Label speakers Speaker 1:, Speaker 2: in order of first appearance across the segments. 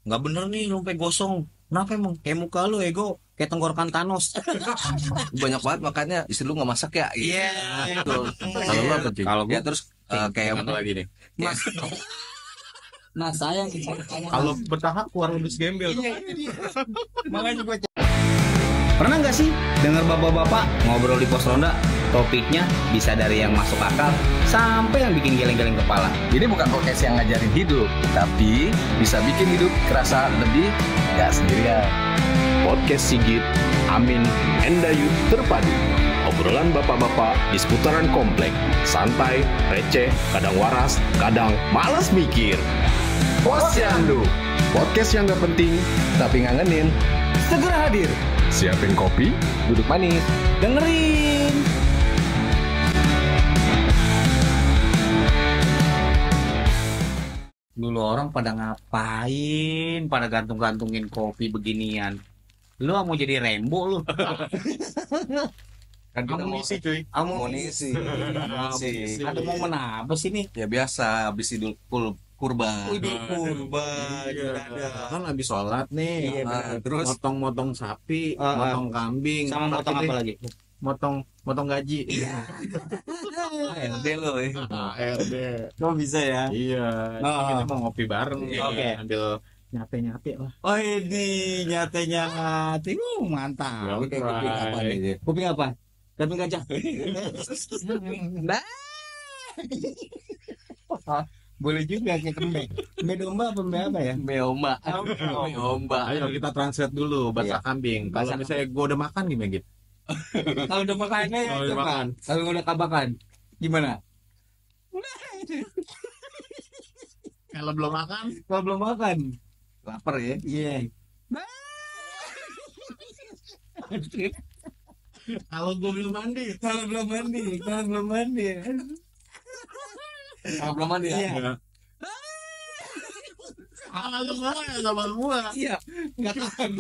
Speaker 1: nggak bener nih lu sampai gosong. Kenapa emang? Kayak muka lu ego kayak tenggorokan Thanos.
Speaker 2: Banyak banget makanya istri lu nggak masak ya.
Speaker 1: Iya.
Speaker 2: Betul.
Speaker 3: Kalau lu apa, Cing?
Speaker 1: Kalau
Speaker 2: Ya
Speaker 1: gua
Speaker 2: terus kayak
Speaker 3: Apa lagi nih?
Speaker 1: Mas, nah saya
Speaker 3: Kalau bertahap kurang lebih gembel.
Speaker 1: iya itu dia. Makanya gua pernah nggak sih dengar bapak-bapak ngobrol di pos ronda? Topiknya bisa dari yang masuk akal sampai yang bikin geleng-geleng kepala.
Speaker 2: ini bukan podcast yang ngajarin hidup, tapi bisa bikin hidup kerasa lebih gak sendirian.
Speaker 4: Podcast Sigit, Amin, Endayu terpadu. Obrolan bapak-bapak di seputaran komplek. Santai, receh, kadang waras, kadang malas mikir. Posyandu, podcast yang gak penting tapi ngangenin.
Speaker 1: Segera hadir,
Speaker 4: Siapin kopi,
Speaker 2: Duduk manis.
Speaker 1: dengerin. Dulu orang pada ngapain? Pada gantung-gantungin kopi beginian. Lu mau jadi Rembo lu?
Speaker 2: Kan kita mau
Speaker 3: Amunisi cuy.
Speaker 2: amunisi.
Speaker 1: Ada momen apa sih nih?
Speaker 2: Ya biasa habis Idul Kurban.
Speaker 1: Idul Kurban.
Speaker 3: Iya.
Speaker 1: Ada.
Speaker 3: Kan habis sholat nih.
Speaker 1: Iya, benar.
Speaker 2: Terus
Speaker 3: motong-motong sapi,
Speaker 1: Ah, ah.
Speaker 3: motong kambing,
Speaker 1: Sama motong apa lagi?
Speaker 3: motong gaji.
Speaker 1: Iya.
Speaker 2: LD lo ya.
Speaker 3: ARD.
Speaker 1: Kok bisa ya?
Speaker 3: Iya.
Speaker 1: Ah.
Speaker 3: Jadi kita mau ngopi bareng.
Speaker 1: Oke.
Speaker 3: Ambil nyate-nyate lah.
Speaker 1: Oh ini nyate-nyate. Mantap.
Speaker 3: Ya,
Speaker 2: Oke, kopi apa nih?
Speaker 1: Kuping apa? Kuping gajah. Nah. Boleh juga kayak kembe. Kembe domba apa kembe apa ya?
Speaker 2: Meomba. Meomba.
Speaker 3: Ayo kita translate dulu bahasa
Speaker 1: Iya.
Speaker 3: kambing. Kalau
Speaker 1: Bahasa
Speaker 3: misalnya gue udah makan gimana gitu?
Speaker 1: Kalau udah makannya ya
Speaker 3: Kalau udah
Speaker 1: coba.
Speaker 3: makan.
Speaker 1: Kalau udah kabakan gimana?
Speaker 3: Kalau belum makan,
Speaker 1: Kalau belum makan.
Speaker 2: Lapar ya.
Speaker 1: Iya.
Speaker 3: kalau gue belum mandi.
Speaker 1: Kalau belum mandi, kalau belum mandi.
Speaker 2: Kalau belum mandi ya.
Speaker 1: Iya.
Speaker 3: Kalau makan ya sama gua.
Speaker 1: Iya. Enggak tahan.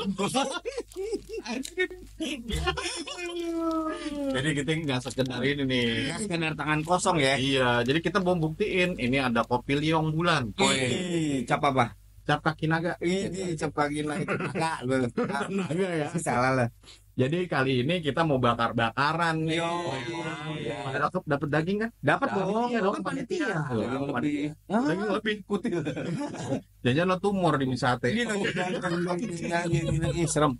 Speaker 3: Jadi kita nggak sekedar ini nih.
Speaker 1: Sekedar tangan kosong ya.
Speaker 3: Iya, jadi kita mau buktiin ini ada kopi liong bulan.
Speaker 1: Wih, cap apa?
Speaker 3: Cap kaki naga.
Speaker 1: Ini cap kaki naik naga lu.
Speaker 3: Naga ya.
Speaker 1: Salah lah.
Speaker 3: Jadi kali ini kita mau bakar-bakaran nih.
Speaker 1: Yo.
Speaker 3: Dapat daging kan?
Speaker 1: Dapat dong.
Speaker 3: Iya dong,
Speaker 1: Kan panitia.
Speaker 2: Daging lebih.
Speaker 3: Daging lebih kutil. Jangan lo tumor di sate.
Speaker 1: Ini lagi serem.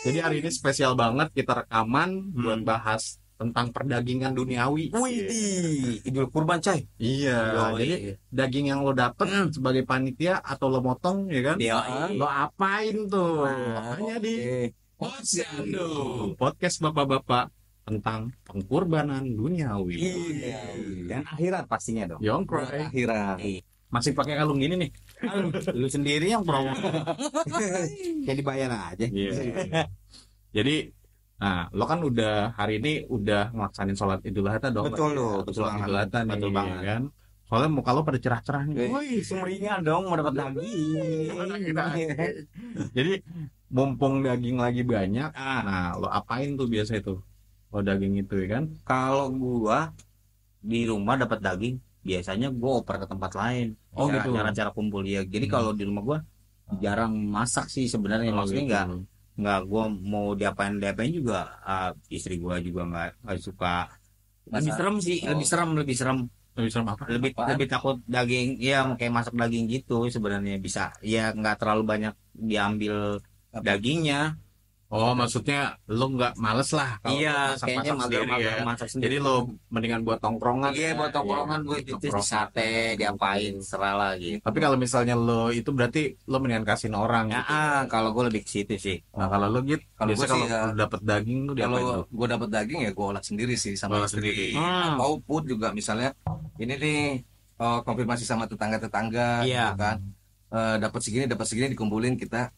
Speaker 3: Jadi hari ini spesial banget kita rekaman buat bahas tentang perdagingan duniawi.
Speaker 1: Wih, Idul Kurban coy.
Speaker 3: Iya, jadi daging yang lo dapet sebagai panitia atau lo motong ya kan?
Speaker 1: Iya.
Speaker 3: Lo apain tuh?
Speaker 1: Nah,
Speaker 3: Makanya di
Speaker 2: Posyandu.
Speaker 3: podcast bapak-bapak tentang pengorbanan duniawi.
Speaker 1: Iya. Dan akhirat pastinya dong.
Speaker 3: Yongkro,
Speaker 2: Akhiran.
Speaker 3: masih pakai kalung gini nih.
Speaker 1: Lu sendiri yang promo. Jadi bayar aja.
Speaker 3: Iya. Jadi, nah lo kan udah hari ini udah ngelaksanin sholat Idul Adha dong.
Speaker 1: Betul lo, betul
Speaker 3: Sholat
Speaker 1: banget.
Speaker 3: Idul Adha nih,
Speaker 1: Betul banget.
Speaker 3: kan. Soalnya muka lo pada cerah-cerah nih.
Speaker 1: Wih, sumringah dong mau dapat daging.
Speaker 3: Jadi mumpung daging lagi banyak,
Speaker 1: Ah,
Speaker 3: nah lo apain tuh biasa itu? Lo daging itu ya kan?
Speaker 1: kalau gua di rumah dapat daging, biasanya gua oper ke tempat lain.
Speaker 3: Oh, gitu.
Speaker 1: Cara-cara kumpul ya. Jadi kalau di rumah gua jarang masak sih sebenarnya.
Speaker 3: Oh,
Speaker 1: Maksudnya
Speaker 3: gitu.
Speaker 1: nggak gua mau diapain juga, istri gua juga nggak suka. Lebih
Speaker 2: Masak.
Speaker 1: serem sih,
Speaker 2: Oh.
Speaker 1: lebih serem,
Speaker 3: Lebih serem apa?
Speaker 2: Apaan?
Speaker 1: lebih takut daging. Ya kayak masak daging gitu sebenarnya bisa. Ya nggak terlalu banyak diambil dagingnya.
Speaker 3: Oh, maksudnya lo nggak males lah kalau
Speaker 1: Iya,
Speaker 3: masak-masak
Speaker 1: kayaknya
Speaker 3: sendiri ya.
Speaker 1: masak sendiri.
Speaker 3: Jadi lo mendingan buat tongkrongan.
Speaker 1: Iya, buat tongkrongan gue
Speaker 3: Iya,
Speaker 1: itu di
Speaker 3: tongkrongan.
Speaker 1: sate, diapain, serala gitu.
Speaker 3: Tapi kalau misalnya lo itu berarti lo mendingan kasihin orang
Speaker 1: Ya,
Speaker 3: gitu.
Speaker 1: kalau gue lebih ke situ sih.
Speaker 3: Nah, kalau lo gitu,
Speaker 2: Kalau
Speaker 3: biasa
Speaker 2: gua
Speaker 3: kalau
Speaker 2: sih, ya,
Speaker 3: dapet daging tuh diapain
Speaker 2: Kalau
Speaker 3: tuh?
Speaker 2: gue dapat daging ya gue olah sendiri sih sama
Speaker 3: Olah
Speaker 2: istri.
Speaker 3: sendiri.
Speaker 2: Ataupun juga misalnya ini nih konfirmasi sama tetangga-tetangga
Speaker 1: Iya.
Speaker 2: gitu kan. Dapat segini dikumpulin kita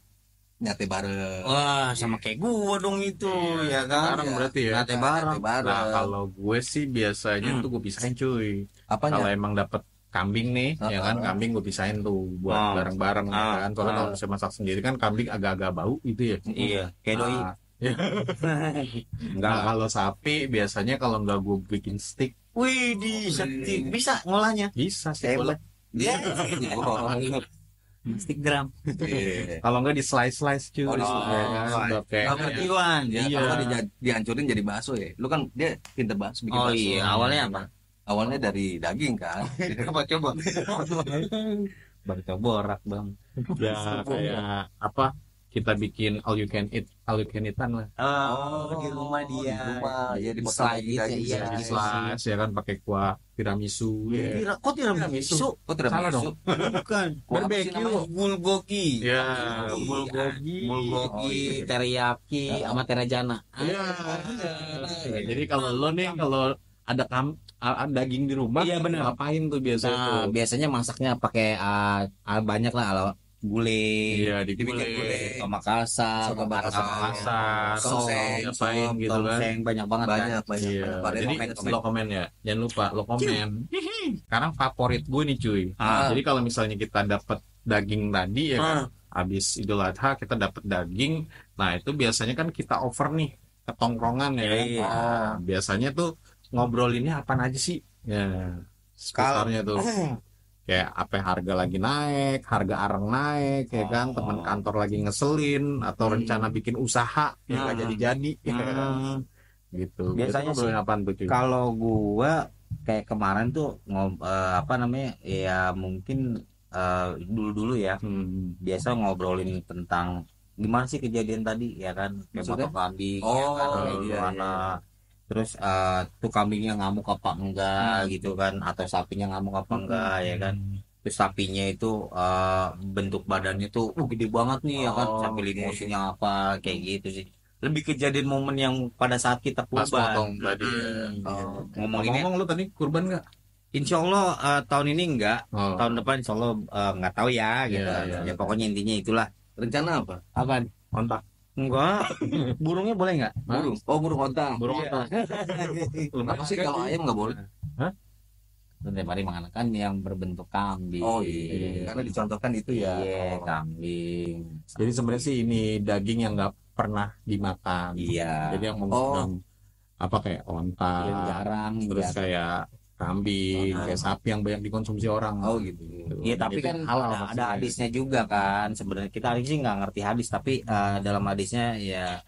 Speaker 2: nyate bareng.
Speaker 1: Wah, sama kayak gue dong itu, ya kan?
Speaker 3: Bareng berarti ya.
Speaker 1: Nate bareng.
Speaker 2: Nyate bareng.
Speaker 3: Nah, kalau gue sih biasanya tuh gue pisahin cuy. Kalau
Speaker 2: Apanya?
Speaker 3: emang dapet kambing nih, ya kan, kambing gue pisahin tuh buat
Speaker 1: Ah.
Speaker 3: bareng-bareng ya
Speaker 1: Ah.
Speaker 3: kan. Soalnya
Speaker 1: Ah.
Speaker 3: kalau bisa masak sendiri kan kambing agak-agak bau gitu ya.
Speaker 1: Iya, kayak doi.
Speaker 3: Nah,
Speaker 1: Enggak.
Speaker 3: nah, kalau sapi biasanya kalau nggak gue bikin steak
Speaker 1: Wih, bisa ngolahnya.
Speaker 3: bisa sih.
Speaker 1: Hebat.
Speaker 2: Dia
Speaker 1: Instagram.
Speaker 2: Iya.
Speaker 3: Kalau nggak di slice cuy.
Speaker 2: Oh, di slice.
Speaker 3: Ya kan? Udah kayak
Speaker 1: Iwan.
Speaker 2: Ya,
Speaker 3: Iya.
Speaker 2: kalau dihancurin jadi bakso ya. Lu kan dia pinter bakso bikin
Speaker 1: Oh
Speaker 2: bakso.
Speaker 1: iya, awalnya apa?
Speaker 2: Awalnya dari daging kan. Coba.
Speaker 1: Bang coborak bang.
Speaker 3: ya kayak apa? Kita bikin all you can eat-an lah.
Speaker 1: Oh, di rumah
Speaker 2: Di
Speaker 1: dia.
Speaker 2: rumah, ya di
Speaker 1: Slide gitu,
Speaker 2: daging,
Speaker 1: iya.
Speaker 2: daging.
Speaker 3: Di slice ya kan pakai kuah tiramisu. Ya.
Speaker 1: Kok tiramisu?
Speaker 2: Kok tidak
Speaker 3: Salah
Speaker 2: masuk?
Speaker 1: Bukan.
Speaker 2: Kuah apa sih
Speaker 3: Barbecue.
Speaker 2: namanya?
Speaker 1: Bulgogi.
Speaker 3: Ya,
Speaker 1: Bulgogi.
Speaker 2: Oh, iya.
Speaker 1: Teriyaki, sama terajana.
Speaker 3: Iya. Ya, jadi kalau lo nih kalau ada daging di rumah,
Speaker 1: Iya, bener.
Speaker 3: ngapain tuh biasanya
Speaker 1: Nah,
Speaker 3: tuh?
Speaker 1: biasanya masaknya pakai banyak lah ala gulai.
Speaker 3: Iya,
Speaker 2: dibikin
Speaker 3: digulai.
Speaker 2: gulai.
Speaker 1: Sama Makassar,
Speaker 2: Soto Makassar.
Speaker 3: Pasar,
Speaker 2: Tongseng,
Speaker 3: ngapain gitu kan?
Speaker 1: tongseng, banyak banget kan.
Speaker 2: Banyak.
Speaker 3: Iya,
Speaker 2: Pada
Speaker 3: jadi
Speaker 2: komen.
Speaker 3: lo komen ya, jangan lupa lo komen. Sekarang favorit gue nih cuy.
Speaker 1: Ah.
Speaker 3: Jadi kalau misalnya kita dapat daging tadi ya kan, habis Idul Adha kita dapat daging, nah itu biasanya kan kita over nih ke tongkrongan ya kan.
Speaker 1: Iya.
Speaker 3: Nah, biasanya tuh ngobrolinnya apaan aja sih? Ya, sekitarnya tuh. Kayak apa harga lagi naik, harga arang naik, ya kan, teman kantor lagi ngeselin, atau rencana bikin usaha yang nggak jadi-jadi, ya kan? Gitu.
Speaker 1: Biasanya
Speaker 3: ngobrolin
Speaker 1: sih,
Speaker 3: apaan tuh cuy?
Speaker 1: Kalau gua kayak kemarin tuh apa namanya? Ya mungkin dulu-dulu ya. Biasa ngobrolin tentang gimana sih kejadian tadi ya kan? Kayak
Speaker 2: Maksudnya?
Speaker 1: potong kambing,
Speaker 2: Oh,
Speaker 1: ya kan? Kayak
Speaker 2: iya,
Speaker 1: gimana. Terus tuh kambingnya ngamuk apa enggak gitu kan, atau sapinya ngamuk apa enggak ya kan. Terus sapinya itu bentuk badannya tuh gede banget nih ya kan,
Speaker 2: Oh,
Speaker 1: sapi
Speaker 2: oke.
Speaker 1: limousinnya apa kayak gitu sih. Lebih kejadian momen yang pada saat kita
Speaker 3: Pas
Speaker 1: kurban.
Speaker 3: potong tadi.
Speaker 2: Oh,
Speaker 1: Ngomonginnya
Speaker 3: Ngomong lu tadi kurban nggak?
Speaker 1: insya Allah tahun ini enggak,
Speaker 3: Oh.
Speaker 1: tahun depan insya Allah nggak tahu ya gitu.
Speaker 3: Iya, iya.
Speaker 1: Ya pokoknya intinya itulah.
Speaker 2: rencana apa?
Speaker 1: Apaan?
Speaker 3: Kontak.
Speaker 1: Enggak. Burungnya boleh nggak?
Speaker 2: Burung. Oh, burung onta.
Speaker 3: Burung
Speaker 1: Iya.
Speaker 3: apa?
Speaker 2: Kenapa sih kalau ayam nggak boleh?
Speaker 1: Setiap hari mengenakan yang berbentuk kambing.
Speaker 2: Oh iya, karena dicontohkan itu ya.
Speaker 1: Iya, kambing.
Speaker 3: Jadi sebenarnya sih ini daging yang nggak pernah dimakan.
Speaker 1: Iya.
Speaker 3: Jadi yang apa kayak onta,
Speaker 1: Yang jarang.
Speaker 3: terus
Speaker 1: ya.
Speaker 3: kayak kambing, kayak sapi yang banyak dikonsumsi orang.
Speaker 2: Oh gitu.
Speaker 1: Iya, tapi
Speaker 3: Itu
Speaker 1: kan
Speaker 3: halal
Speaker 1: ada
Speaker 3: maksudnya.
Speaker 1: hadisnya juga kan. Sebenarnya kita sih nggak ngerti hadis, tapi dalam hadisnya ya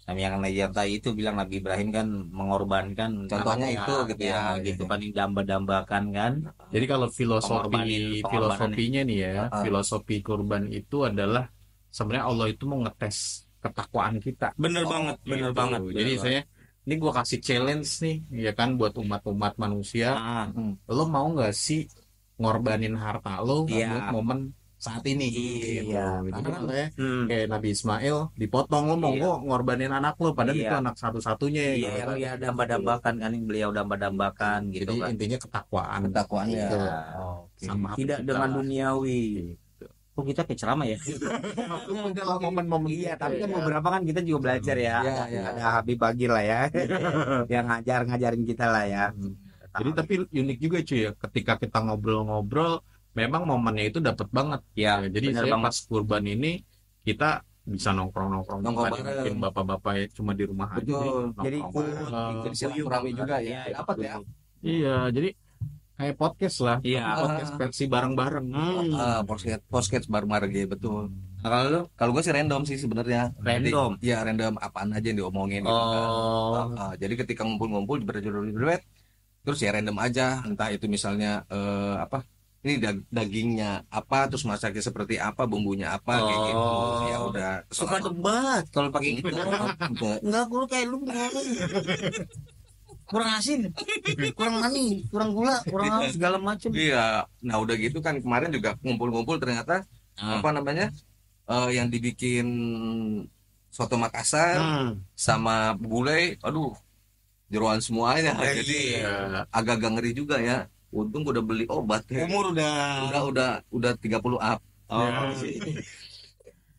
Speaker 1: yang Najarta itu bilang Nabi Ibrahim kan mengorbankan
Speaker 2: Contohnya
Speaker 1: anaknya,
Speaker 2: itu gitu ya.
Speaker 1: gitu kan, didamba-dambakan kan.
Speaker 3: Jadi kalau
Speaker 1: Pengorbanin.
Speaker 3: filosofinya nih ya,
Speaker 2: Ah.
Speaker 3: filosofi kurban itu adalah sebenarnya Allah itu mau ngetes ketakwaan kita.
Speaker 1: Bener
Speaker 2: Oh,
Speaker 1: banget, bener
Speaker 3: Gitu.
Speaker 1: banget.
Speaker 3: Jadi saya ini gua kasih challenge nih, ya kan, buat umat-umat manusia.
Speaker 1: Ah,
Speaker 3: Lo mau nggak sih ngorbanin harta lo
Speaker 1: Iya.
Speaker 3: buat momen saat ini?
Speaker 1: Iya.
Speaker 3: Gitu. Karena kan kayak
Speaker 1: hmm.
Speaker 3: Nabi Ismail dipotong, lo mau
Speaker 1: Iya.
Speaker 3: kok ngorbanin anak lo, padahal
Speaker 1: Iya.
Speaker 3: itu anak satu-satunya.
Speaker 1: Iya,
Speaker 3: gitu
Speaker 1: yang
Speaker 3: kan.
Speaker 1: dia damba-dambakan kan, yang beliau damba-dambakan gitu
Speaker 3: Jadi
Speaker 1: kan.
Speaker 3: intinya ketakwaan.
Speaker 2: Ketakwaan ya.
Speaker 3: Gitu.
Speaker 2: Oke.
Speaker 3: Sama
Speaker 1: Tidak
Speaker 3: kita.
Speaker 1: dengan duniawi.
Speaker 3: Gitu.
Speaker 1: Kok kita kayak ceramah ya?
Speaker 3: Adalah momen-momen
Speaker 1: Iya, tapi kan
Speaker 3: gitu ya.
Speaker 1: beberapa kan kita juga belajar ya.
Speaker 2: Iya, iya.
Speaker 1: Ada Habib Bagir lah ya. Yang ngajarin kita lah ya.
Speaker 3: Jadi tapi unik juga cuy ya, ketika kita ngobrol-ngobrol, memang momennya itu dapat banget.
Speaker 1: Ya,
Speaker 3: Jadi
Speaker 1: bener
Speaker 3: saya
Speaker 1: banget.
Speaker 3: pas kurban ini kita bisa nongkrong-nongkrong,
Speaker 2: Nongkrong
Speaker 3: bukan
Speaker 2: bareng.
Speaker 3: mungkin bapak-bapak ya cuma di rumah aja.
Speaker 2: Betul.
Speaker 1: Jadi
Speaker 3: nongkrong bareng.
Speaker 2: Jadi silaturahmi juga ya.
Speaker 1: Iya,
Speaker 2: Dapat ya.
Speaker 3: Iya, jadi kayak podcast lah.
Speaker 1: Iya.
Speaker 3: Podcast versi bareng-bareng.
Speaker 2: Podcast bareng-bareng ya, betul.
Speaker 1: Nah, kalau lu
Speaker 2: Kalau gue sih random sih sebenarnya.
Speaker 1: random.
Speaker 2: Iya, random apaan aja yang diomongin gitu kan.
Speaker 1: Oh.
Speaker 2: Jadi ketika ngumpul-ngumpul berduet, terus ya random aja, entah itu misalnya apa? Ini dagingnya apa, terus masaknya seperti apa, bumbunya apa, kayak gitu.
Speaker 1: Oh.
Speaker 2: Ya udah.
Speaker 1: Suka debat kalau pakai gitu.
Speaker 2: Enggak.
Speaker 1: Enggak, gue kayak lu kurang asin, kurang manis, kurang gula, kurang apa, segala macam.
Speaker 2: Iya, nah udah gitu kan kemarin juga ngumpul-ngumpul ternyata apa namanya yang dibikin soto Makassar sama gulai, aduh jeroan semuanya. Jadi agak-agak ngeri juga ya. Untung gue udah beli obat ya.
Speaker 1: Umur
Speaker 2: Udah 30 up.
Speaker 1: Oh.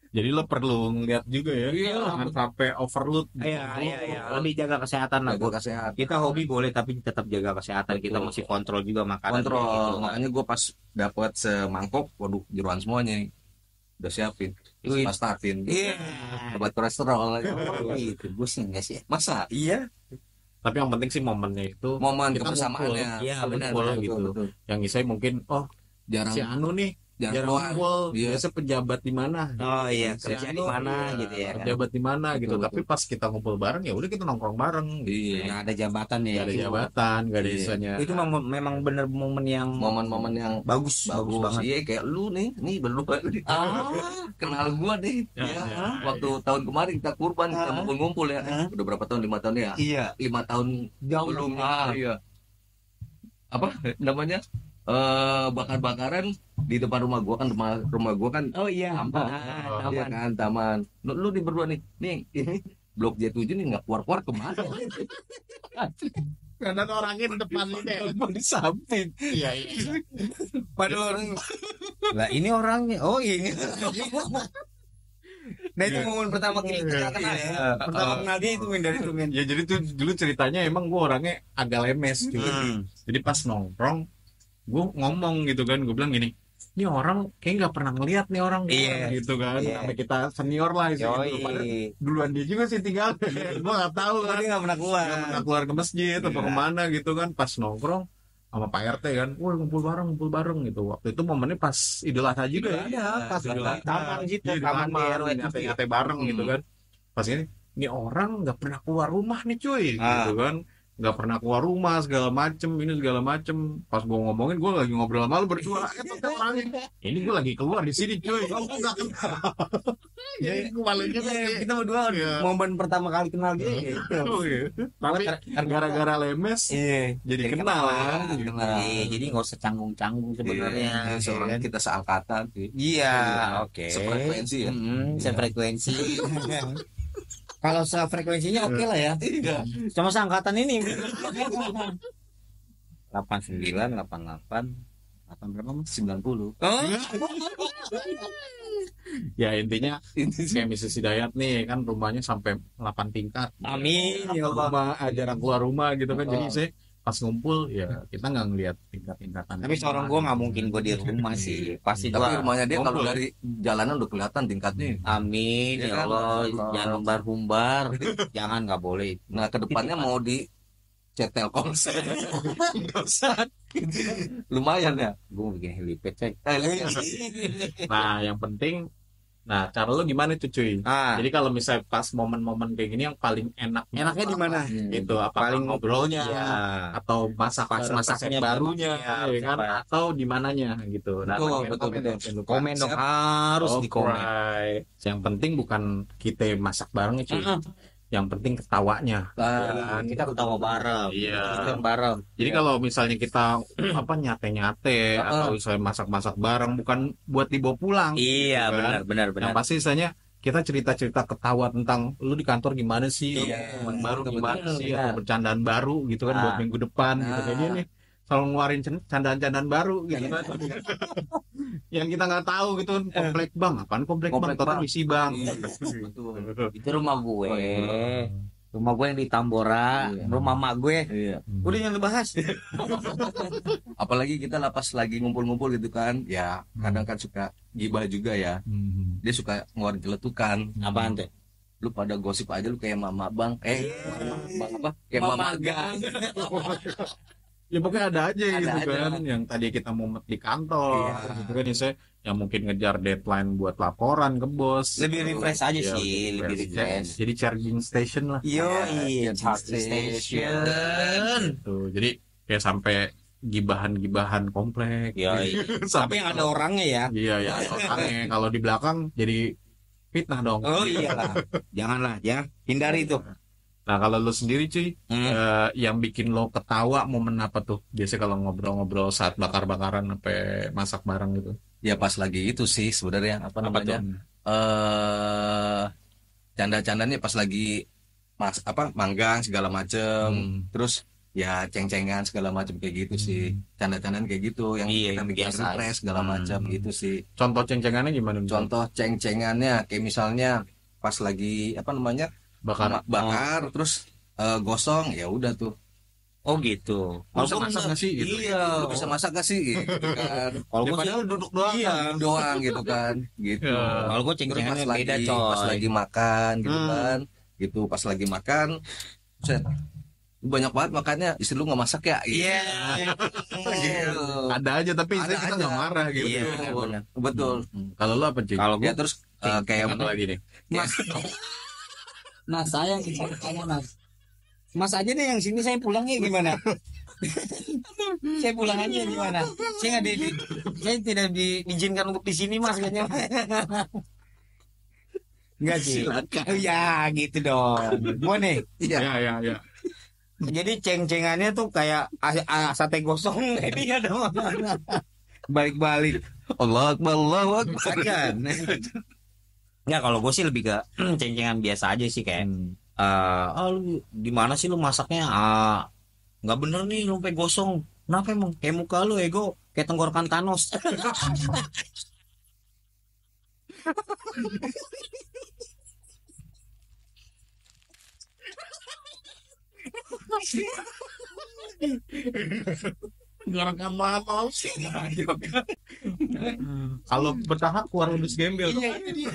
Speaker 3: Jadi lo perlu ngeliat juga ya,
Speaker 2: Iya.
Speaker 3: jangan sampai overload.
Speaker 1: Iya, iya. Lebih jaga kesehatan lah.
Speaker 2: Jaga kesehatan.
Speaker 1: Kita hobi boleh, tapi tetap jaga kesehatan. Kita
Speaker 2: Betul.
Speaker 1: mesti kontrol juga makanan.
Speaker 2: Kontrol.
Speaker 1: Gitu.
Speaker 2: Makanya gue pas dapat semangkok, waduh jeroan semuanya nih. Udah siapin.
Speaker 1: Wih.
Speaker 2: Pas startin.
Speaker 1: Iya.
Speaker 2: Obat kolesterol.
Speaker 1: Itu gue sih enggak sih.
Speaker 2: Masa? Iya.
Speaker 3: Tapi yang penting sih momennya itu
Speaker 2: Momen
Speaker 3: kita
Speaker 2: kebersamaannya.
Speaker 1: Iya, benar,
Speaker 3: ngumpul
Speaker 2: betul,
Speaker 3: gitu.
Speaker 2: betul.
Speaker 3: Yang saya mungkin
Speaker 2: Jarang.
Speaker 3: si Anu nih
Speaker 2: jangan
Speaker 3: Jangan
Speaker 2: keluar.
Speaker 3: ngumpul.
Speaker 2: Iya.
Speaker 3: Biasa pejabat di mana?
Speaker 1: Oh iya, kerja di mana
Speaker 3: Iya,
Speaker 1: gitu ya kan.
Speaker 3: Pejabat di mana gitu.
Speaker 2: Betul,
Speaker 3: Tapi pas kita ngumpul bareng ya udah kita nongkrong bareng.
Speaker 2: Iya.
Speaker 1: Nggak ada jabatan ya.
Speaker 3: Gak ada jabatan, gak ada
Speaker 2: Iya.
Speaker 3: isanya.
Speaker 1: Itu memang bener momen yang
Speaker 2: Momen-momen yang
Speaker 1: bagus banget.
Speaker 2: Iya, kayak lu nih berdua nih. Kenal gua nih.
Speaker 3: Ya,
Speaker 2: Ya,
Speaker 3: ya.
Speaker 2: waktu tahun kemarin kita kurban, kita ngumpul-ngumpul ya. Udah berapa tahun? 5 tahun ya?
Speaker 1: Iya.
Speaker 2: 5 tahun
Speaker 1: Jauh
Speaker 2: belum.
Speaker 1: lah.
Speaker 2: Iya. Apa namanya? Bakar-bakaran di depan rumah gua kan, rumah gua kan
Speaker 1: Oh iya.
Speaker 2: taman. Iya kan, taman. Lu nih berdua nih. Nih, ini blok J7 nih nggak keluar-keluar kemana?
Speaker 3: Karena orangnya di depan ini.
Speaker 2: Di samping.
Speaker 3: Iya, iya.
Speaker 2: Padahal orang
Speaker 1: Lah ini orangnya. Oh iya. Nah itu momen pertama kita kenal ya. Pertama kenal dia itu dari itu men.
Speaker 3: Ya jadi tuh dulu ceritanya emang gue orangnya agak lemes gitu. Jadi pas nongkrong gue ngomong gitu kan, gue bilang gini, ini orang kayak nggak pernah ngeliat nih orang
Speaker 1: Iya.
Speaker 3: gitu kan.
Speaker 1: Iya.
Speaker 3: Sampai kita senior lah gitu. Padahal
Speaker 1: Yoi.
Speaker 3: duluan dia juga sih tinggal. Gue nggak tahu
Speaker 1: Oh,
Speaker 3: kan.
Speaker 1: dia nggak pernah keluar.
Speaker 3: Nggak pernah keluar ke masjid atau kemana gitu kan. Pas nongkrong sama Pak RT kan, wah ngumpul bareng gitu. Waktu itu momennya pas Idul Adha juga ya.
Speaker 1: Iya, pas
Speaker 3: Idul
Speaker 1: di
Speaker 3: Adha.
Speaker 1: taman situ,
Speaker 3: Iya, di
Speaker 1: taman di RW itu.
Speaker 3: nyate-nyate bareng gitu kan. Pas ini orang nggak pernah keluar rumah nih cuy, gitu kan. Nggak pernah keluar rumah segala macem, ini segala macem. Pas gue ngomongin, gue lagi ngobrol sama lu berdua. Ini gue lagi keluar di sini cuy. Kamu nggak kenal. Jadi gue malunya
Speaker 1: Kita berdua
Speaker 3: Iya.
Speaker 1: momen pertama kali kenal dia gitu.
Speaker 3: Tapi gara-gara lemes
Speaker 1: Iya.
Speaker 3: jadi kenal.
Speaker 2: kenal.
Speaker 1: Iya, jadi nggak usah canggung-canggung sebenarnya.
Speaker 2: Iya, seorang kita seangkatan sih.
Speaker 1: Iya, oke.
Speaker 2: Sefrekuensi ya.
Speaker 1: Sefrekuensi. Kalau sefrekuensinya oke lah ya.
Speaker 2: Iya.
Speaker 1: Sama seangkatan ini. 89, 88, 8 berapa mas? 90.
Speaker 3: Oh. Ya intinya kayak Mrs. Hidayat nih kan rumahnya sampai 8 tingkat.
Speaker 1: Amin ya Allah.
Speaker 3: Rumah jarang keluar rumah gitu kan. Jadi saya pas ngumpul ya kita nggak ngelihat tingkat-tingkatan.
Speaker 1: Tapi seorang gua nggak mungkin gua di rumah sih. Pasti
Speaker 2: Tapi
Speaker 1: gua.
Speaker 2: rumahnya dia kalau
Speaker 3: ngumpul.
Speaker 2: dari jalanan udah kelihatan tingkatnya.
Speaker 1: Amin
Speaker 2: Ya
Speaker 1: ya
Speaker 2: kan?
Speaker 1: Allah.
Speaker 2: Allah.
Speaker 1: Jangan humbar-humbar. Jangan, nggak boleh.
Speaker 2: Nah, kedepannya mau di chat Telkomsel. Indosat. Lumayan ya.
Speaker 1: Gua bikin helipad coy.
Speaker 3: Nah yang penting, nah cara lu gimana tuh cuy?
Speaker 1: Ah,
Speaker 3: Jadi kalau misalnya pas momen-momen kayak gini yang paling
Speaker 1: enaknya di mana?
Speaker 3: Gitu, apa
Speaker 1: Paling
Speaker 3: ngobrolnya
Speaker 1: Iya.
Speaker 3: atau masak
Speaker 1: Pas
Speaker 3: bareng
Speaker 1: masaknya
Speaker 3: resep barunya
Speaker 1: iya,
Speaker 3: ya kan,
Speaker 1: apa.
Speaker 3: atau di mananya gitu. Nah,
Speaker 2: Betul,
Speaker 3: pengen
Speaker 2: betul,
Speaker 3: komen
Speaker 2: betul.
Speaker 3: dong, jangan lupa.
Speaker 1: Komen dong,
Speaker 2: Siap.
Speaker 1: harus
Speaker 3: Oh,
Speaker 1: di komen.
Speaker 3: right. Yang penting bukan kita masak barengnya cuy.
Speaker 1: Ah,
Speaker 3: Yang penting ketawanya.
Speaker 2: Nah,
Speaker 1: kita ketawa bareng.
Speaker 3: Iya.
Speaker 1: Kita bareng.
Speaker 3: Jadi kalau misalnya kita apa nyate-nyate atau misalnya masak-masak bareng bukan buat dibawa pulang.
Speaker 1: Iya,
Speaker 3: Kan?
Speaker 1: benar.
Speaker 3: Yang pasti misalnya kita cerita-cerita ketawa tentang lu di kantor gimana sih,
Speaker 2: Iya,
Speaker 3: teman baru
Speaker 2: betul,
Speaker 3: gimana
Speaker 2: betul,
Speaker 3: sih,
Speaker 1: benar.
Speaker 3: atau bercandaan baru gitu kan buat
Speaker 1: Ah.
Speaker 3: minggu depan gitu kayak gini. Selalu ngeluarin candaan-candaan baru gitu kan. Yang kita nggak tahu gitu kan, komplek bang, apaan komplek bang,
Speaker 2: Komplek
Speaker 3: tapi
Speaker 2: bang.
Speaker 3: misi bang.
Speaker 2: Iya, betul.
Speaker 1: Itu rumah gue.
Speaker 2: Oh, iya.
Speaker 1: Rumah gue yang di Tambora,
Speaker 2: Iya.
Speaker 1: rumah mak gue.
Speaker 2: Iya.
Speaker 1: Udah jangan dibahas.
Speaker 2: Apalagi kita lapas lagi ngumpul-ngumpul gitu kan. Ya, kadang kan suka gibah juga ya.
Speaker 3: Hmm.
Speaker 2: Dia suka ngeluarin celetukan.
Speaker 1: Apaan tuh?
Speaker 2: Lu pada gosip aja lu kayak mama bang. Bang apa? Kayak mama gang.
Speaker 3: Ya pokoknya ada aja
Speaker 2: Ada
Speaker 3: gitu
Speaker 2: aja.
Speaker 3: kan, yang tadi kita mumet di kantor
Speaker 2: Iya.
Speaker 3: gitu kan, saya yang mungkin ngejar deadline buat laporan ke bos.
Speaker 1: Lebih refresh aja
Speaker 3: Ya,
Speaker 1: sih, lebih refresh.
Speaker 3: Jadi charging station lah.
Speaker 1: Yo,
Speaker 2: Iya,
Speaker 1: charging station.
Speaker 3: Tuh, jadi kayak sampai gibahan-gibahan komplek.
Speaker 1: Yo,
Speaker 3: Sampai
Speaker 1: tapi yang ada orangnya ya.
Speaker 3: Iya ya, orangnya kalau di belakang jadi fitnah dong.
Speaker 1: Oh iyalah, janganlah ya, hindari itu.
Speaker 3: Nah kalau lu sendiri cuy, yang bikin lo ketawa momen apa tuh? Biasanya kalau ngobrol-ngobrol saat bakar-bakaran sampai masak bareng gitu.
Speaker 2: Ya pas lagi itu sih sebenarnya apa
Speaker 3: Apa
Speaker 2: namanya? Canda-candanya pas lagi manggang segala macem.
Speaker 3: Hmm.
Speaker 2: Terus ya ceng-cengan segala macam kayak gitu sih. Canda-candaan kayak gitu yang
Speaker 1: Iya,
Speaker 2: kita
Speaker 1: yang
Speaker 2: bikin
Speaker 1: biasa.
Speaker 2: refresh segala macam gitu sih.
Speaker 3: Contoh ceng-cengannya gimana?
Speaker 2: Contoh ceng-cengannya kayak misalnya pas lagi apa namanya? bakar terus gosong ya udah tuh.
Speaker 1: Oh gitu.
Speaker 3: Lu bisa masak nggak sih? Gitu.
Speaker 2: Iya, lu bisa masak gak sih gitu kan.
Speaker 1: Kalau
Speaker 3: Ya,
Speaker 1: gue
Speaker 3: padahal duduk doang.
Speaker 2: Iya, doang gitu kan. Gitu.
Speaker 3: Ya.
Speaker 1: kalau gue
Speaker 2: Terus
Speaker 1: ceng-cengannya beda coy.
Speaker 2: pas lagi makan gitu kan. Gitu pas lagi makan set banyak banget makanya istri lu nggak masak ya.
Speaker 1: Iya.
Speaker 2: Gitu.
Speaker 3: Ada aja tapi
Speaker 2: Ada
Speaker 3: istri kita
Speaker 2: aja.
Speaker 3: nggak marah gitu.
Speaker 1: Iya, benar.
Speaker 2: Betul.
Speaker 3: Kalau lu apa, Cuy?
Speaker 1: Kalau
Speaker 2: Ya
Speaker 1: gue
Speaker 2: terus kayak
Speaker 3: Gimana lagi nih?
Speaker 1: Mas, nah saya ceritanya Mas aja deh yang sini, saya pulangnya gimana? Saya pulang aja gimana? Saya nggak saya tidak diizinkan untuk di sini Mas katanya. Enggak sih.
Speaker 2: Silakan.
Speaker 1: Ya gitu dong. Gua nih.
Speaker 2: Iya.
Speaker 3: Ya.
Speaker 1: Jadi ceng-cengannya tuh kayak sate gosong kayak dia dong. Balik-balik.
Speaker 2: Allah Akbar, Allah Akbar.
Speaker 1: Kan. Ya kalau gue sih lebih ke ceng-cengan biasa aja sih kayak lu di mana sih lu masaknya? Nggak bener nih lu sampai gosong. Kenapa emang? Kayak muka lu ego kayak tenggorokan Thanos.
Speaker 3: Tenggorokan mahal sih. Kalau bertahap keluar ludus gembel.
Speaker 1: Iya, itu dia.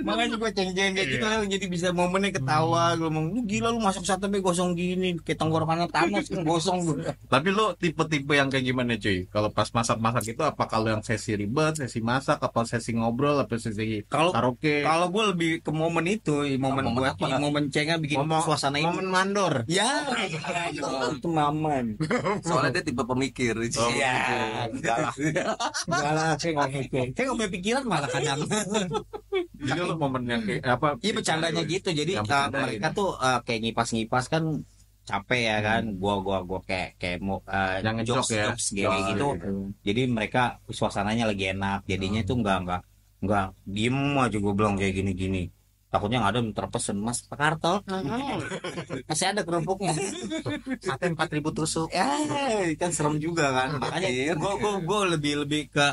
Speaker 1: Makanya gue ceng-ceng kayak gitu jadi bisa momennya ketawa. Gue ngomong, lu gila lu masak sate sampai gosong gini, kayak tenggorokannya Thanos kan gosong.
Speaker 3: Tapi lu tipe-tipe yang kayak gimana, cuy? Kalau pas masak-masak itu apa kalau yang sesi ribet, sesi masak, apa sesi ngobrol, apa sesi
Speaker 1: Kalau
Speaker 3: karaoke?
Speaker 1: kalau gue lebih ke momen itu, momen
Speaker 2: Momen
Speaker 1: gue,
Speaker 2: apa?
Speaker 1: momen cengnya bikin suasana ini.
Speaker 3: Momen mandor.
Speaker 1: Ya, itu momen.
Speaker 2: Soalnya dia tipe pemikir.
Speaker 1: Iya, enggak lah, saya nggak mikir. Saya nggak berpikiran malah kadang.
Speaker 3: Jadi lu momen yang kayak apa?
Speaker 1: Iya bercandanya gitu. Jadi
Speaker 3: Yang bercanda
Speaker 1: mereka tuh kayak ngipas-ngipas kan capek ya kan. Gua kayak mau
Speaker 3: Yang ngejok ya.
Speaker 1: jokes kayak gitu. Jadi mereka suasananya lagi enak. Jadinya tuh enggak diem aja gue bilang kayak gini-gini. Takutnya nggak ada terpesen Mas Pakarto. Masih ada kerupuknya.
Speaker 3: Sate 4.000 tusuk.
Speaker 1: Ya, kan serem juga kan. Makanya gue lebih ke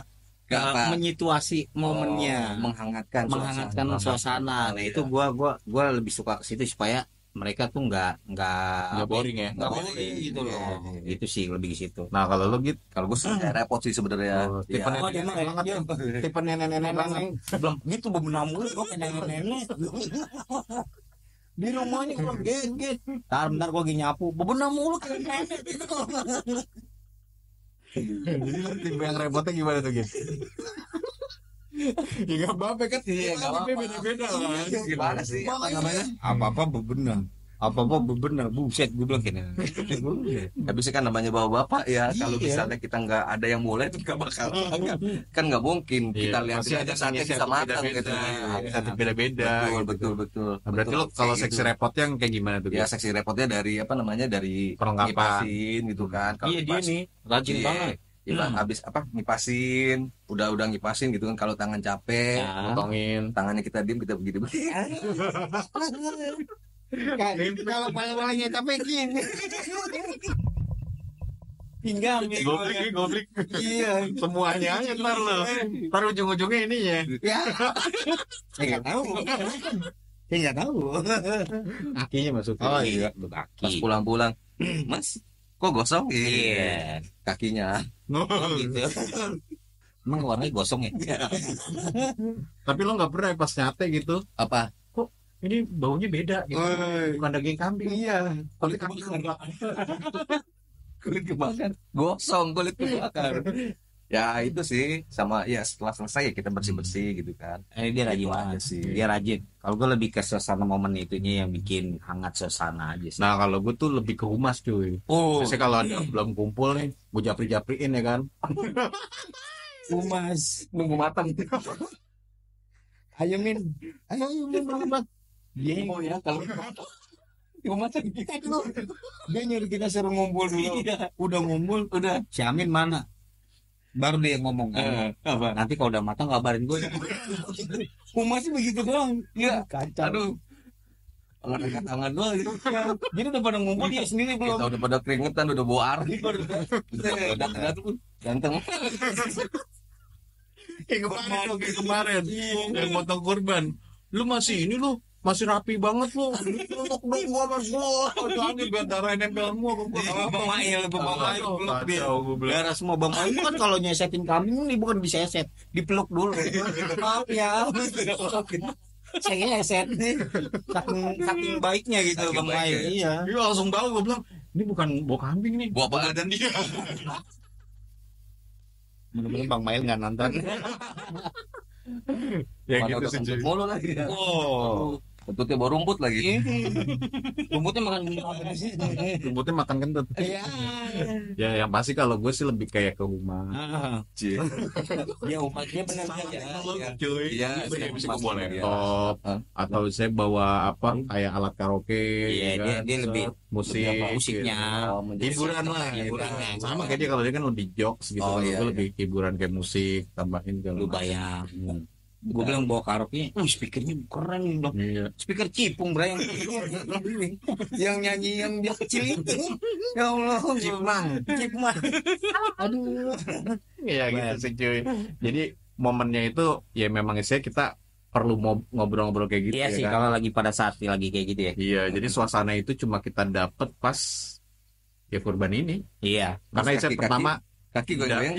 Speaker 2: apa?
Speaker 1: menyituasi momennya,
Speaker 2: Menghangatkan
Speaker 1: suasana. Nah itu gua lebih suka ke situ supaya mereka tuh nggak
Speaker 3: boring ya.
Speaker 1: nggak boring gitu loh. Itu sih lebih ke situ.
Speaker 3: Nah, kalau lu gitu,
Speaker 2: Kalau gue sih repot sih sebenarnya.
Speaker 3: Oh, tipe
Speaker 2: Iya.
Speaker 3: nenek banget ya.
Speaker 1: Tipe nenek-nenek bilang gitu bebenah mulu kok nenek-nenek. Di rumahnya gua geget. Bentar gua lagi nyapu, bebenah mulu kayak nenek.
Speaker 3: Jadi lu tipe yang repotnya gimana tuh, gitu? Ya nggak apa-apa kan?
Speaker 2: Iya, nggak apa-apa.
Speaker 3: Beda-beda lah.
Speaker 2: Gimana sih? Apa namanya?
Speaker 1: Apa-apa bebenah. Apa-apa bebenah. Buset gua bilang gini.
Speaker 2: Tapi sih kan namanya bapak-bapak ya. Kalau
Speaker 1: Iya.
Speaker 2: misalnya kita nggak ada yang mulai itu nggak bakal. Kan nggak mungkin kita lihat
Speaker 3: Pasti
Speaker 2: aja sate bisa matang gitu.
Speaker 3: Sate beda-beda.
Speaker 2: Betul.
Speaker 3: Nah, berarti lu kalau
Speaker 2: Kayak
Speaker 3: seksi
Speaker 2: gitu.
Speaker 3: repotnya yang kayak gimana tuh?
Speaker 2: Ya
Speaker 3: Gitu?
Speaker 2: seksi repotnya dari apa namanya dari
Speaker 3: Perlengkapan.
Speaker 2: ngipasin gitu kan. Kalau
Speaker 1: Iya dia
Speaker 2: ngipas-
Speaker 1: nih rajin
Speaker 2: Iya.
Speaker 1: banget.
Speaker 2: Iya, habis apa ngipasin, udah ngipasin gitu kan kalau tangan capek,
Speaker 1: Ya.
Speaker 3: Potongin.
Speaker 2: tangannya kita diem kita begini.
Speaker 1: Kalau pala-palanya capek gini. Pinggang ya.
Speaker 3: Goblik.
Speaker 1: Iya.
Speaker 3: Semuanya aja ntar lo. Ntar ujung-ujungnya ininya.
Speaker 1: Ya. Saya nggak tahu. Saya nggak tahu.
Speaker 3: Kakinya masuk.
Speaker 1: Oh iya,
Speaker 2: Pas
Speaker 1: kaki.
Speaker 2: pulang-pulang, Mas, kok gosong?
Speaker 1: Iya.
Speaker 2: Kakinya.
Speaker 1: Oh gitu. Emang warnanya gosong ya?
Speaker 3: Tapi lo nggak pernah pas nyate gitu.
Speaker 2: Apa?
Speaker 3: Ini baunya beda gitu. Bukan daging kambing.
Speaker 1: Iya.
Speaker 2: Kulit kebakar. Gosong kulit kebakar. Ya itu sih sama ya setelah selesai ya kita bersih-bersih gitu kan.
Speaker 1: Dia rajin
Speaker 2: Itu
Speaker 1: banget
Speaker 2: aja sih.
Speaker 1: Dia rajin. Kalau gue lebih ke suasana momen itunya yang bikin hangat suasana aja sih.
Speaker 3: Nah, kalau gue tuh lebih ke humas, cuy.
Speaker 1: Oh,
Speaker 3: Biasanya kalau ada belum kumpul nih, gue japri-japriin ya kan.
Speaker 1: humas.
Speaker 2: Nunggu matang.
Speaker 1: Ayo Min. Ayo Min banget. Dia
Speaker 2: Oh ya kalau nunggu matang gitu.
Speaker 1: dia nyuruh kita suruh ngumpul dulu. Udah ngumpul, udah. Si Amin mana? Baru dia yang ngomong.
Speaker 2: Apa?
Speaker 1: Nanti kalau udah matang kabarin gue. Humasnya begitu doang.
Speaker 2: Iya.
Speaker 1: Kacau.
Speaker 2: Aduh. Kalau angkat tangan doang gitu.
Speaker 1: Jadi udah pada ngumpul dia sendiri belum.
Speaker 2: Kita udah pada keringetan, udah bau air. Udah ganteng.
Speaker 3: Kayak kemarin. Yang potong kurban. Lu masih ini lu. Masih rapi banget lu. Peluk dong gua mas gua. Jangan biar darah nempel semua.
Speaker 1: Bang Mail, peluk dia.
Speaker 3: Kacau gue bilang.
Speaker 1: Darah semua Bang Mail kan kalau nyesetin kambing nih bukan diseset, dipeluk dulu. Maaf ya. Saya set nih. Saking baiknya gitu
Speaker 2: Saking
Speaker 1: Bang Mail.
Speaker 2: baiknya.
Speaker 1: Iya.
Speaker 3: Iya langsung tahu, gue bilang ini bukan bau kambing nih.
Speaker 2: Buah badan dia.
Speaker 3: Bener-bener Bang Mail nggak nonton. Ya
Speaker 2: Mana
Speaker 3: gitu
Speaker 2: udah
Speaker 3: sih
Speaker 2: kentut
Speaker 3: cuy.
Speaker 2: mulu lagi ya.
Speaker 3: Oh,
Speaker 2: Kentutnya bawa rumput lagi.
Speaker 1: Rumputnya makan apa sih?
Speaker 3: rumputnya makan kentut.
Speaker 1: Iya.
Speaker 3: Ya yang pasti kalau gue sih lebih kayak ke rumah.
Speaker 2: Cie.
Speaker 1: Ya umatnya benar aja.
Speaker 3: Cuy.
Speaker 2: Iya,
Speaker 3: Saya bisa
Speaker 2: pasti
Speaker 3: bawa
Speaker 2: dia.
Speaker 3: laptop atau saya bawa apa kayak alat karaoke.
Speaker 1: Iya,
Speaker 3: kan?
Speaker 1: dia lebih
Speaker 3: musik,
Speaker 1: musiknya.
Speaker 3: gitu. Hiburan lah, hiburan. Sama kayak dia kalau dia kan lebih jokes gitu.
Speaker 2: Oh,
Speaker 3: Kalau
Speaker 2: iya,
Speaker 3: gue
Speaker 2: iya.
Speaker 3: lebih hiburan kayak musik, tambahin kalau
Speaker 1: Lu bayang. Gue bilang bawa karaoke, speakernya keren dong.
Speaker 3: Iya.
Speaker 1: Speaker cipung bray yang nyanyi yang dia kecil itu. Ya Allah, Cipmang. Aduh.
Speaker 3: Iya gitu sih cuy. Jadi momennya itu ya memang saya kita perlu ngobrol-ngobrol kayak gitu
Speaker 1: Iya
Speaker 3: ya
Speaker 1: sih
Speaker 3: kan.
Speaker 1: kalau lagi pada saat lagi kayak gitu ya.
Speaker 3: Iya, jadi suasana itu cuma kita dapet pas ya kurban ini.
Speaker 1: Iya.
Speaker 3: Karena
Speaker 2: Terus
Speaker 3: saya
Speaker 2: kaki-kaki
Speaker 3: pertama
Speaker 2: Kaki goyang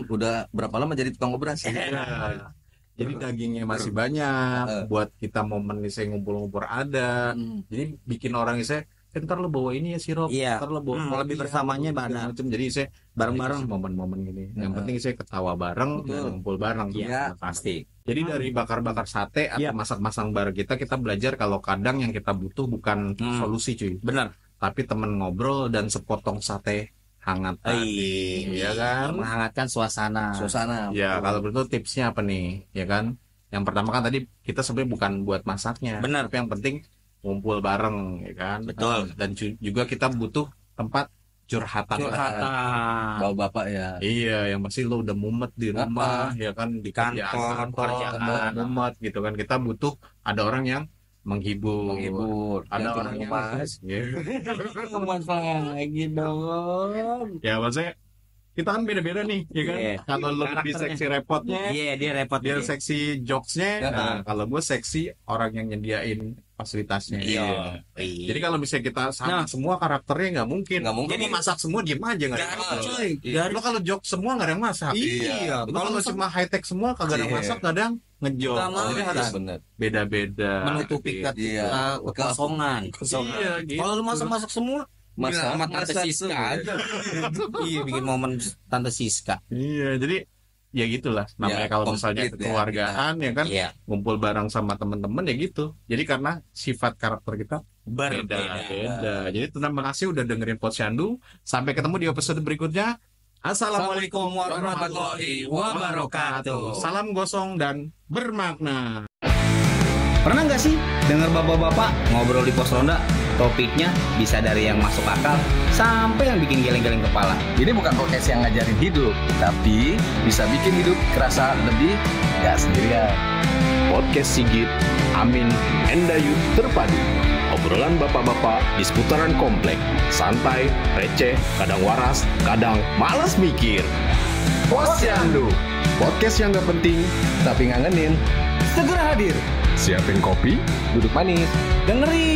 Speaker 2: udah berapa lama jadi tukang obras?
Speaker 3: iya. Jadi dagingnya masih banyak buat kita momen nih saya ngumpul-ngumpul ada. Jadi bikin orang saya ntar lo bawa ini ya sirup,
Speaker 1: Iya.
Speaker 3: ntar lo bawa
Speaker 1: Lebih bersamanya
Speaker 3: segala
Speaker 1: ada.
Speaker 3: macam. Jadi saya
Speaker 1: Bareng-bareng.
Speaker 3: momen-momen gini. Yang penting saya ketawa bareng dan
Speaker 2: Betul.
Speaker 3: ngumpul bareng.
Speaker 2: Iya.
Speaker 1: Pasti.
Speaker 3: Jadi dari bakar-bakar sate atau
Speaker 1: Iya.
Speaker 3: masak-masak bareng kita belajar kalau kadang yang kita butuh bukan solusi cuy,
Speaker 1: Benar.
Speaker 3: tapi temen ngobrol dan sepotong sate hangat tadi, ya kan?
Speaker 1: Menghangatkan suasana.
Speaker 2: Suasana.
Speaker 3: Ya kalau begitu tipsnya apa nih, ya kan? Yang pertama kan tadi kita sebenarnya bukan buat masaknya,
Speaker 1: Benar.
Speaker 3: tapi yang penting ngumpul bareng, ya kan?
Speaker 1: Betul.
Speaker 3: Dan juga kita butuh tempat curhatan.
Speaker 2: Bawa bapak ya.
Speaker 3: Iya, yang pasti lo udah mumet di rumah, ya kan? Di
Speaker 1: Kantor, kerjaan.
Speaker 3: mumet gitu kan. Kita butuh ada orang yang menghibur. Ada
Speaker 2: Yang
Speaker 3: orang yang
Speaker 2: ngebahas.
Speaker 3: ya.
Speaker 1: Mas lagi dong.
Speaker 3: Ya maksudnya kita kan beda-beda nih, ya kan?
Speaker 1: Iya.
Speaker 3: Kalau lo lebih
Speaker 1: Karakternya.
Speaker 3: seksi repotnya,
Speaker 1: Iya, dia repot.
Speaker 3: dia seksi jokesnya. Nah, kalau gue seksi orang yang nyediain fasilitasnya.
Speaker 1: Iya.
Speaker 3: Jadi kalau misalnya kita sama semua karakternya nggak mungkin.
Speaker 2: Nggak mungkin.
Speaker 3: Jadi masak semua diem aja nggak ada.
Speaker 1: Nggak
Speaker 3: yang
Speaker 1: ada,
Speaker 3: masak.
Speaker 1: coy.
Speaker 3: Lo kalau jokes semua nggak ada yang masak.
Speaker 2: Iya.
Speaker 3: Lo kalau cuma high tech semua kagak ada yang
Speaker 2: Iya.
Speaker 3: masak, nggak ada yang ngejok.
Speaker 1: Nggak mau.
Speaker 3: Jadi harus
Speaker 2: benar.
Speaker 3: beda-beda.
Speaker 1: menutupi
Speaker 2: Iya.
Speaker 1: kekosongan.
Speaker 3: Iya, gitu.
Speaker 1: Kalau lu masak-masak semua,
Speaker 2: Masak
Speaker 1: sama Tante
Speaker 2: masak
Speaker 1: Siska
Speaker 2: tuh.
Speaker 1: aja. Iya, bikin momen Tante Siska.
Speaker 3: Iya, jadi ya gitulah namanya
Speaker 2: Ya,
Speaker 3: kalau misalnya
Speaker 2: komplit ya,
Speaker 3: kekeluargaan ya kan
Speaker 1: Iya,
Speaker 3: ngumpul bareng sama teman-teman ya gitu. Jadi karena sifat karakter kita
Speaker 1: berbeda.
Speaker 3: beda. Jadi terima kasih udah dengerin Posyandu. Sampai ketemu di episode berikutnya. Assalamualaikum
Speaker 1: warahmatullahi wabarakatuh.
Speaker 3: Salam gosong dan bermakna.
Speaker 5: Pernah nggak sih dengar bapak-bapak ngobrol di pos ronda? Topiknya bisa dari yang masuk akal sampai yang bikin geleng-geleng kepala.
Speaker 2: Ini bukan podcast yang ngajarin hidup, tapi bisa bikin hidup kerasa lebih gak sendirian.
Speaker 4: Podcast Sigit, Amin, Endayu terpadu. Obrolan bapak-bapak di seputaran komplek. Santai, receh, kadang waras, kadang malas mikir.
Speaker 2: Posyandu,
Speaker 4: Podcast yang gak penting,
Speaker 2: tapi ngangenin.
Speaker 5: Segera hadir,
Speaker 4: siapin kopi,
Speaker 2: Duduk manis.
Speaker 5: dengerin.